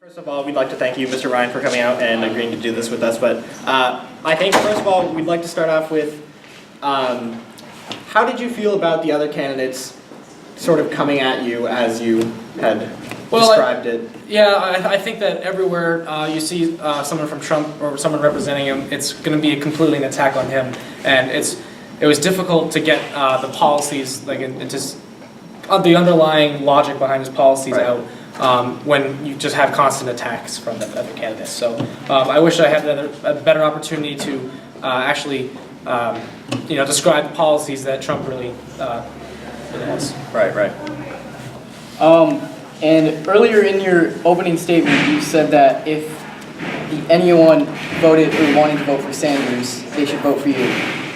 First of all, we'd like to thank you, Mr. Ryan, for coming out and agreeing to do this with us. But I think, first of all, we'd like to start off with how did you feel about the other candidates sort of coming at you as you had described it? Yeah, I think that everywhere you see someone from Trump or someone representing him, it's going to be completely an attack on him. And it was difficult to get the policies, like, and just the underlying logic behind his policies out. When you just have constant attacks from the other candidates. So I wish I had a better opportunity to actually, describe the policies that Trump really has. Right. And earlier in your opening statement, you said that if anyone voted or wanted to vote for Sanders, they should vote for you.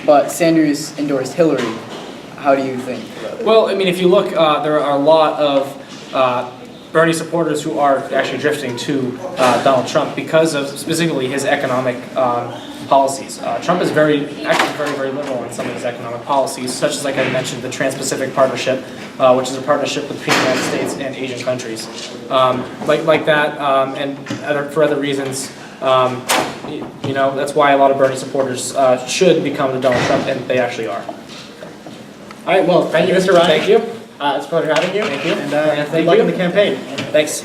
But Sanders endorsed Hillary. How do you think? Well, I mean, if you look, there are a lot of Bernie supporters who are actually drifting to Donald Trump because of specifically his economic policies. Trump is very liberal on some of his economic policies, such as, like I mentioned, the Trans-Pacific Partnership, which is a partnership between the United States and Asian countries. Like that, and for other reasons, that's why a lot of Bernie supporters should become the Donald Trump, and they actually are. All right, well, thank you, Mr. Ryan. Thank you. It's a pleasure having you. Thank you. And good luck in the campaign. Thanks.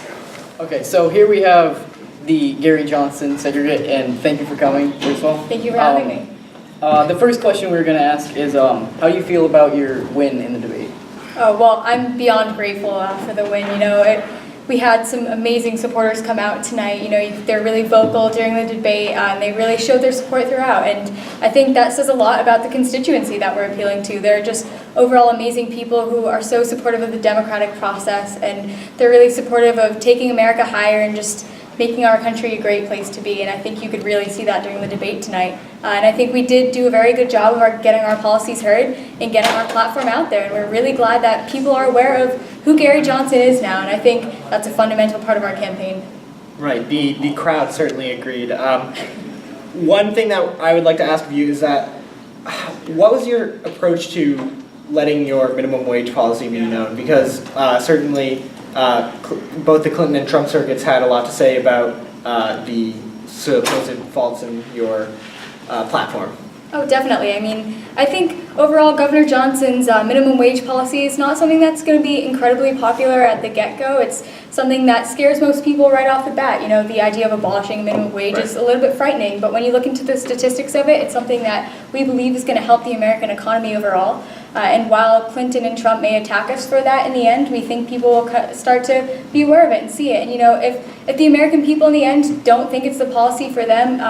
Okay, so here we have the Gary Johnson segregate, and thank you for coming, first of all. Thank you for having me. The first question we were going to ask is, how do you feel about your win in the debate? Oh, well, I'm beyond grateful for the win. We had some amazing supporters come out tonight. They're really vocal during the debate, and they really showed their support throughout. And I think that says a lot about the constituency that we're appealing to. They're just overall amazing people who are so supportive of the democratic process, and they're really supportive of taking America higher and just making our country a great place to be. And I think you could really see that during the debate tonight. And I think we did do a very good job of getting our policies heard and getting our platform out there. And we're really glad that people are aware of who Gary Johnson is now. And I think that's a fundamental part of our campaign. Right, the crowd certainly agreed. One thing that I would like to ask of you is that, what was your approach to letting your minimum wage policy be known? Because certainly both the Clinton and Trump circuits had a lot to say about the supposed faults in your platform. Oh, definitely. I mean, I think overall Governor Johnson's minimum wage policy is not something that's going to be incredibly popular at the get-go. It's something that scares most people right off the bat. The idea of abolishing minimum wage is a little bit frightening, but when you look into the statistics of it, it's something that we believe is going to help the American economy overall. And while Clinton and Trump may attack us for that in the end, we think people will start to be aware of it and see it. And if the American people in the end don't think it's the policy for them,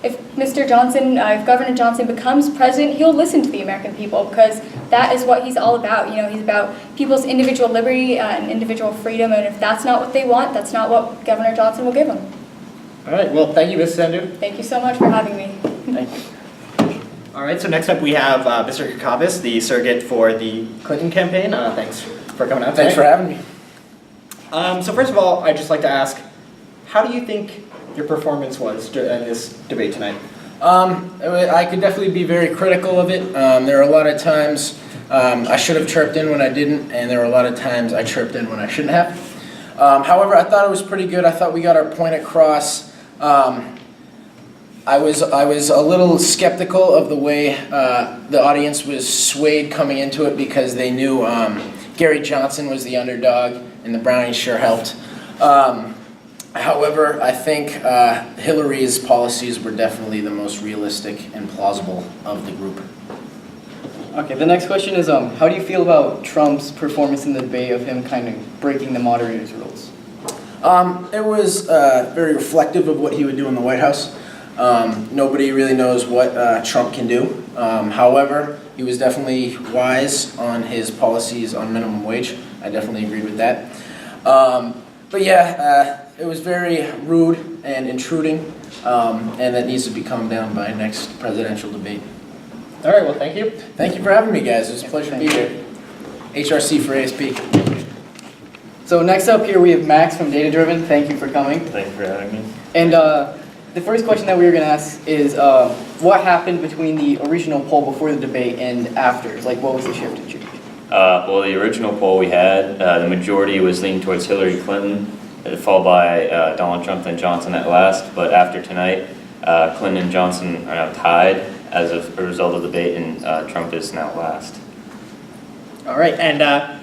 if Mr. Johnson, if Governor Johnson becomes president, he'll listen to the American people, because that is what he's all about. He's about people's individual liberty and individual freedom, and if that's not what they want, that's not what Governor Johnson will give them. All right, well, thank you, Ms. Sandhu. Thank you so much for having me. Thank you. All right, so next up we have Mr. Kakavas, the surrogate for the Clinton campaign. Thanks for coming out today. Thanks for having me. So first of all, I'd just like to ask, how do you think your performance was in this debate tonight? I could definitely be very critical of it. There are a lot of times I should have chirped in when I didn't, and there were a lot of times I chirped in when I shouldn't have. However, I thought it was pretty good. I thought we got our point across. I was a little skeptical of the way the audience was swayed coming into it, because they knew Gary Johnson was the underdog, and the brownies sure helped. However, I think Hillary's policies were definitely the most realistic and plausible of the group. Okay, the next question is, how do you feel about Trump's performance in the debate, of him kind of breaking the moderator's rules? It was very reflective of what he would do in the White House. Nobody really knows what Trump can do. However, he was definitely wise on his policies on minimum wage. I definitely agreed with that. But yeah, it was very rude and intruding, and that needs to be calmed down by next presidential debate. All right, well, thank you. Thank you for having me, guys. It was a pleasure to be here. HRC for ASP. So next up here we have Max from Data Driven. Thank you for coming. Thank you for having me. And the first question that we were going to ask is, what happened between the original poll before the debate and after? Like, what was the shift and change? Well, the original poll we had, the majority was leaning towards Hillary Clinton. followed by Donald Trump and Johnson at last. But after tonight, Clinton and Johnson are now tied as a result of the debate, and Trump is now last. All right, and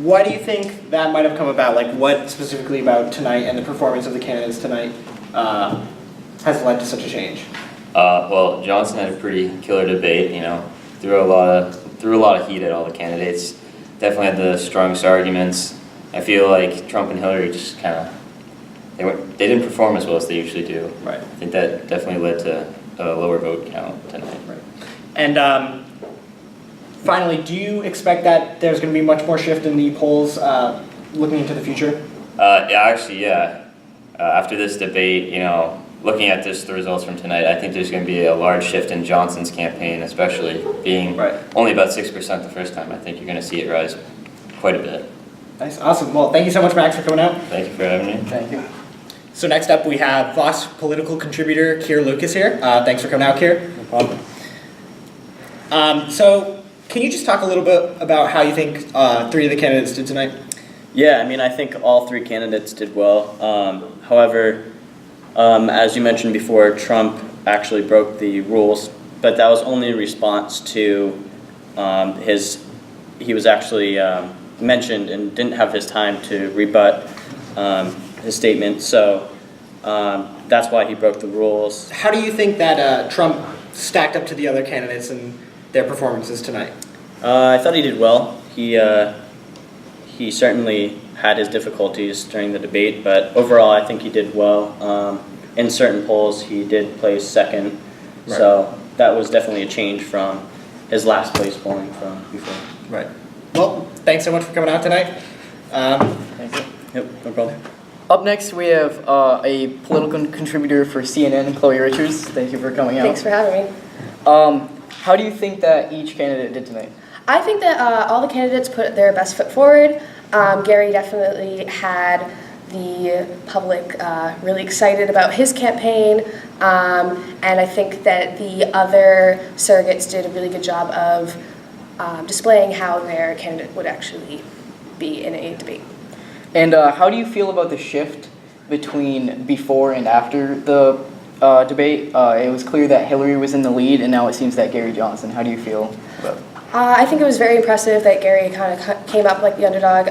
why do you think that might have come about? Like, what specifically about tonight and the performance of the candidates tonight has led to such a change? Well, Johnson had a pretty killer debate. You know, threw a lot of heat at all the candidates. Definitely had the strongest arguments. I feel like Trump and Hillary just kind of they didn't perform as well as they usually do. Right. I think that definitely led to a lower vote count tonight. Right. And finally, do you expect that there's going to be much more shift in the polls looking into the future? Yeah. After this debate, you know, looking at the results from tonight, I think there's going to be a large shift in Johnson's campaign, especially being only about 6% the first time. I think you're going to see it rise quite a bit. Nice, awesome. Well, thank you so much, Max, for coming out. Thank you for having me. Thank you. So next up, we have Vox political contributor Keir Lucas here. Thanks for coming out, Keir. No problem. So can you just talk a little bit about how you think 3 of the candidates did tonight? Yeah, I mean, I think all 3 candidates did well. However, as you mentioned before, Trump actually broke the rules, but that was only in response to he was actually mentioned and didn't have his time to rebut his statement, so that's why he broke the rules. How do you think that Trump stacked up to the other candidates and their performances tonight? I thought he did well. He certainly had his difficulties during the debate, but overall I think he did well. In certain polls he did place second, so that was definitely a change from his last place polling from before. Right. Well, thanks so much for coming out tonight. Thank you. Yep, no problem. Up next, we have a political contributor for CNN, Chloe Richards. Thank you for coming out. Thanks for having me. How do you think that each candidate did tonight? I think that all the candidates put their best foot forward. Gary definitely had the public really excited about his campaign, and I think that the other surrogates did a really good job of displaying how their candidate would actually be in a debate. And how do you feel about the shift between before and after the debate? It was clear that Hillary was in the lead, and now it seems that Gary Johnson. How do you feel about it? I think it was very impressive that Gary kind of came up like the underdog,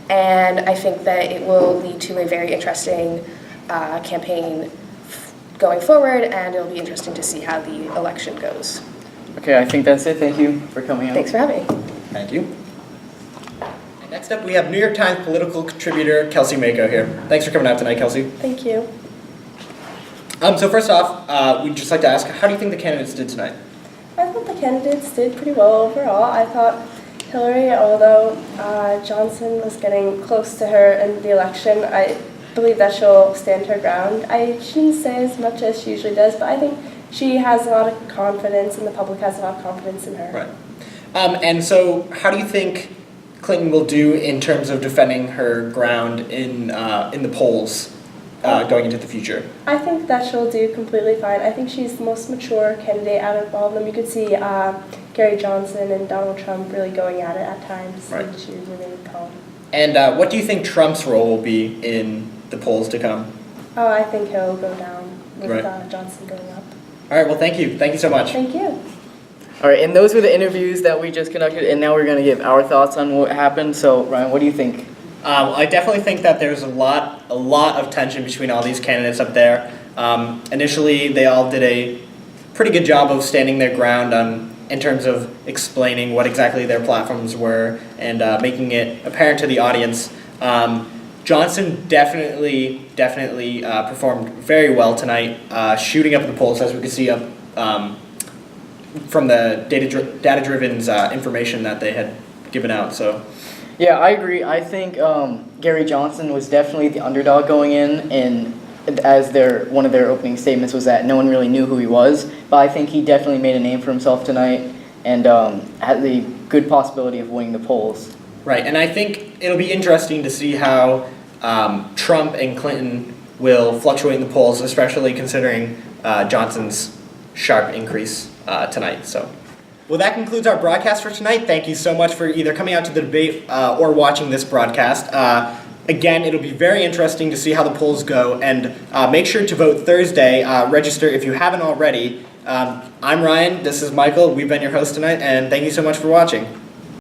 and I think that it will lead to a very interesting campaign going forward, and it'll be interesting to see how the election goes. Okay, I think that's it. Thank you for coming out. Thanks for having me. Thank you. And next up, we have New York Times political contributor Kelsey Mako here. Thanks for coming out tonight, Kelsey. Thank you. So first off, we'd just like to ask, how do you think the candidates did tonight? I thought the candidates did pretty well overall. I thought Hillary, although Johnson was getting close to her in the election, I believe that she'll stand her ground. She didn't say as much as she usually does, but I think she has a lot of confidence, and the public has a lot of confidence in her. Right. And so how do you think Clinton will do in terms of defending her ground in the polls going into the future? I think that she'll do completely fine. I think she's the most mature candidate out of all of them. You could see Gary Johnson and Donald Trump really going at it at times, Right. and she remained calm. And what do you think Trump's role will be in the polls to come? Oh, I think he'll go down with Right. Johnson going up. All right, well, thank you. Thank you so much. Thank you. All right, and those were the interviews that we just conducted, and now we're going to give our thoughts on what happened. So, Ryan, what do you think? I definitely think that there's a lot of tension between all these candidates up there. Initially, they all did a pretty good job of standing their ground in terms of explaining what exactly their platforms were and making it apparent to the audience. Johnson definitely performed very well tonight, shooting up the polls, as we could see up from the data-driven information that they had given out. So. Yeah, I agree. I think Gary Johnson was definitely the underdog going in, and as one of their opening statements was that no one really knew who he was. But I think he definitely made a name for himself tonight and had the good possibility of winning the polls. Right, and I think it'll be interesting to see how Trump and Clinton will fluctuate in the polls, especially considering Johnson's sharp increase tonight. So. Well, that concludes our broadcast for tonight. Thank you so much for either coming out to the debate or watching this broadcast. Again, it'll be very interesting to see how the polls go, and make sure to vote Thursday. Register if you haven't already. I'm Ryan, this is Michael, we've been your host tonight, and thank you so much for watching.